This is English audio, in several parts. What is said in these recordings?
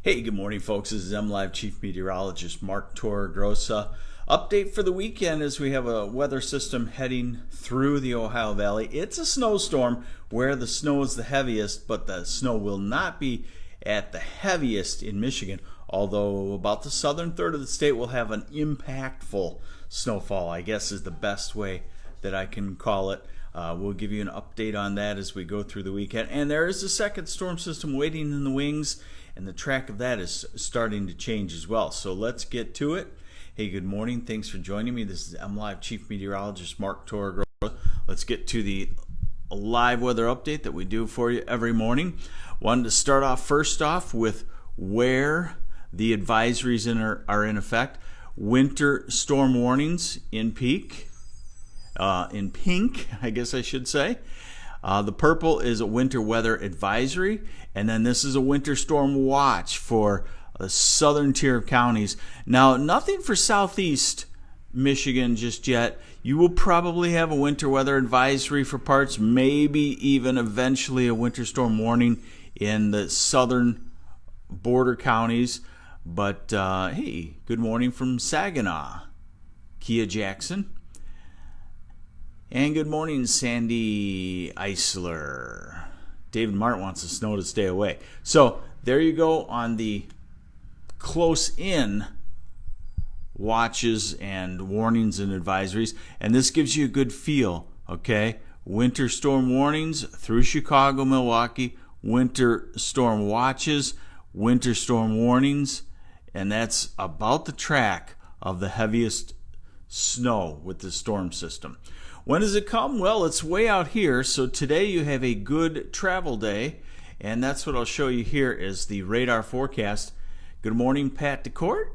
Hey, good morning, folks. This is MLive Chief Meteorologist Mark Torregrossa. Update for the weekend as we have a weather system heading through the Ohio Valley. It's a snowstorm where the snow is the heaviest, but the snow will not be at the heaviest in Michigan, although about the southern third of the state will have an impactful snowfall, I guess is the best way that I can call it. We'll give you an update on that as we go through the weekend. And there is a second storm system waiting in the wings, and the track of that is starting to change as well. So let's get to it. Hey, good morning. Thanks for joining me. This is MLive Chief Meteorologist Mark Torregrossa. Let's get to the live weather update that we do for you every morning. Wanted to start off first off with where the advisories are in effect. Winter storm warnings in pink, I guess I should say. The purple is a winter weather advisory, and then this is a winter storm watch for the southern tier of counties. Now, nothing for southeast Michigan just yet. You will probably have a winter weather advisory for parts, maybe even eventually a winter storm warning in the southern border counties. But hey, good morning from Saginaw, Kia Jackson. And good morning, Sandy Eisler. David Martin wants the snow to stay away. So there you go on the close-in watches and warnings and advisories. And this gives you a good feel, okay? Winter storm warnings through Chicago, Milwaukee, winter storm watches, winter storm warnings, and that's about the track of the heaviest snow with the storm system. When does it come? Well, it's way out here, so today you have a good travel day, and that's what I'll show you here is the radar forecast. Good morning, Pat DeCourt.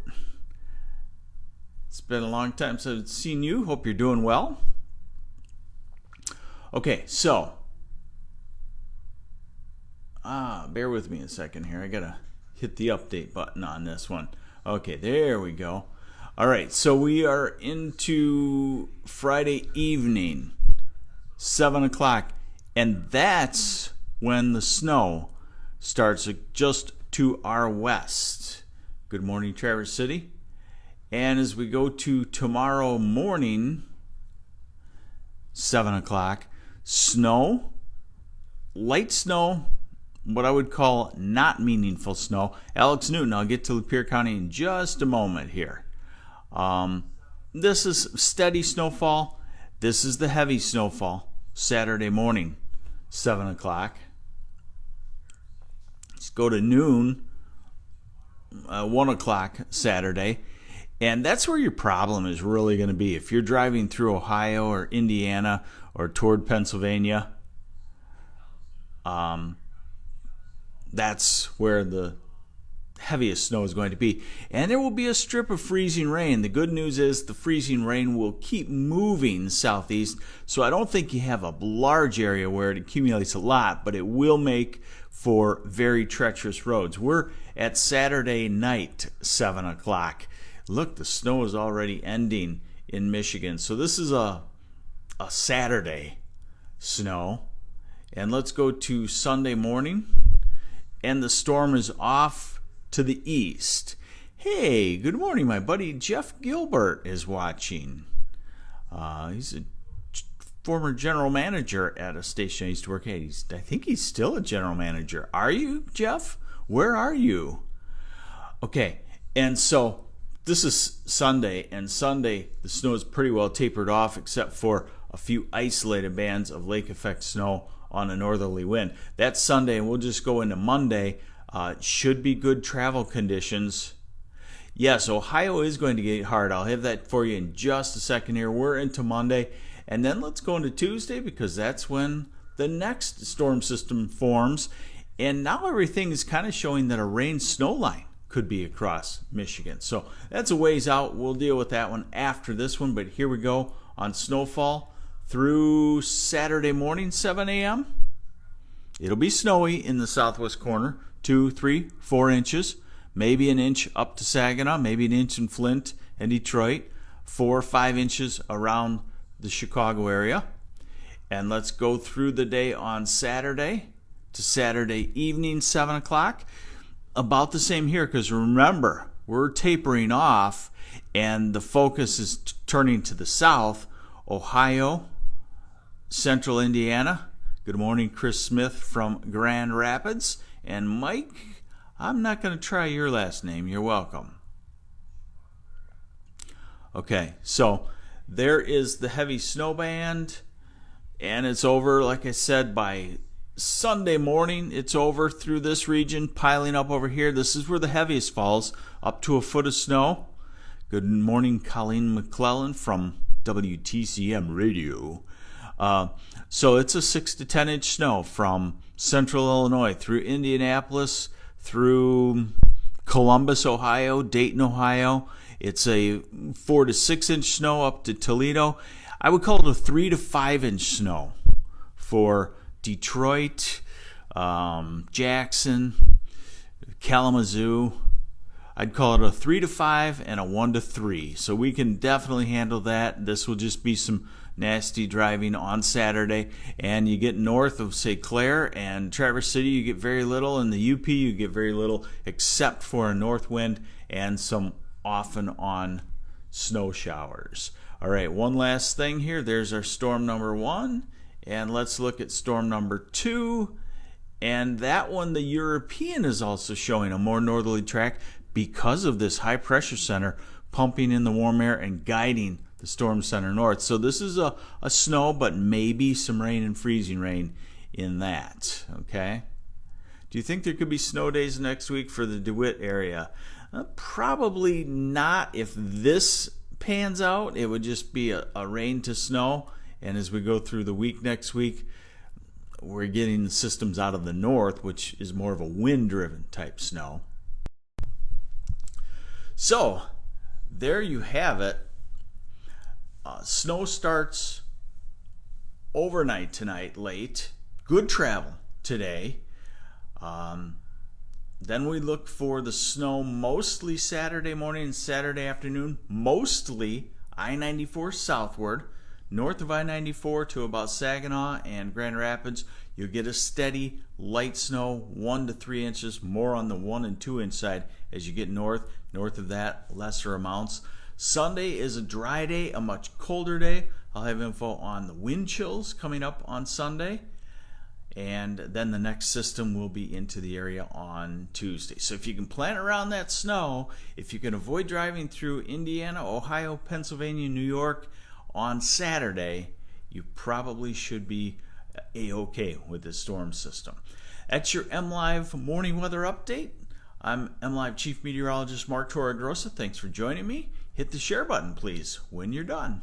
It's been a long time since I've seen you. Hope you're doing well. Okay, so bear with me a second here. I gotta hit the update button on this one. Okay, there we go. All right, so we are into Friday evening, 7 o'clock, and that's when the snow starts just to our west. Good morning, Traverse City. And as we go to tomorrow morning, 7 o'clock, snow, light snow, what I would call not meaningful snow. Alex Newton, I'll get to Lapeer County in just a moment here. This is steady snowfall. This is the heavy snowfall. Saturday morning, 7 o'clock. Let's go to noon, 1 o'clock Saturday. And that's where your problem is really going to be. If you're driving through Ohio or Indiana or toward Pennsylvania, that's where the heaviest snow is going to be. And there will be a strip of freezing rain. The good news is the freezing rain will keep moving southeast, so I don't think you have a large area where it accumulates a lot, but it will make for very treacherous roads. We're at Saturday night, 7 o'clock. Look, the snow is already ending in Michigan. So this is a Saturday snow. And let's go to Sunday morning. And the storm is off to the east. Hey, good morning. My buddy Jeff Gilbert is watching. He's a former general manager at a station I used to work at. I think he's still a general manager. Are you, Jeff? Where are you? Okay, and so this is Sunday, and Sunday the snow is pretty well tapered off except for a few isolated bands of lake effect snow on a northerly wind. That's Sunday, and we'll just go into Monday. Should be good travel conditions. Yes, Ohio is going to get hard. I'll have that for you in just a second here. We're into Monday, and then let's go into Tuesday because that's when the next storm system forms. And now everything is kind of showing that a rain-snow line could be across Michigan. So that's a ways out. We'll deal with that one after this one, but here we go on snowfall through Saturday morning, 7 a.m. It'll be snowy in the southwest corner, 2, 3, 4 inches, maybe an inch up to Saginaw, maybe an inch in Flint and Detroit, 4 or 5 inches around the Chicago area. And let's go through the day on Saturday to Saturday evening, 7 o'clock. about the same here, because remember, we're tapering off and the focus is turning to the south. Ohio, central Indiana. Good morning, Chris Smith from Grand Rapids. And Mike, I'm not going to try your last name. You're welcome. Okay, so there is the heavy snow band, and it's over, like I said, by Sunday morning. It's over through this region, piling up over here. This is where the heaviest falls, up to a foot of snow. Good morning, Colleen McClellan from WTCM Radio. So it's a 6 to 10 inch snow from central Illinois through Indianapolis, through Columbus, Ohio, Dayton, Ohio. It's a 4 to 6 inch snow up to Toledo. I would call it a 3 to 5 inch snow for Detroit, Jackson, Kalamazoo. I'd call it a 3 to 5 and a 1 to 3. So we can definitely handle that. This will just be some nasty driving on Saturday. And you get north of, say, Clare and Traverse City, you get very little. In the UP, you get very little except for a north wind and some off and on snow showers. All right, one last thing here. There's our storm number 1. And let's look at storm number 2. And that one, the European, is also showing a more northerly track because of this high pressure center pumping in the warm air and guiding the storm center north. So this is a snow, but maybe some rain and freezing rain in that. Okay. Do you think there could be snow days next week for the DeWitt area? Probably not. If this pans out, it would just be a rain to snow. And as we go through the week next week, we're getting the systems out of the north, which is more of a wind-driven type snow. So, there you have it. Snow starts overnight tonight, late. Good travel today. Then we look for the snow mostly Saturday morning and Saturday afternoon, mostly I-94 southward. North of I-94 to about Saginaw and Grand Rapids, you'll get a steady light snow, 1 to 3 inches, more on the 1 and 2 inch side as you get north. North of that, lesser amounts. Sunday is a dry day, a much colder day. I'll have info on the wind chills coming up on Sunday. And then the next system will be into the area on Tuesday. So if you can plan around that snow, if you can avoid driving through Indiana, Ohio, Pennsylvania, New York, on Saturday, you probably should be A-OK with this storm system. That's your MLive morning weather update. I'm MLive Chief Meteorologist Mark Torregrossa. Thanks for joining me. Hit the share button, please, when you're done.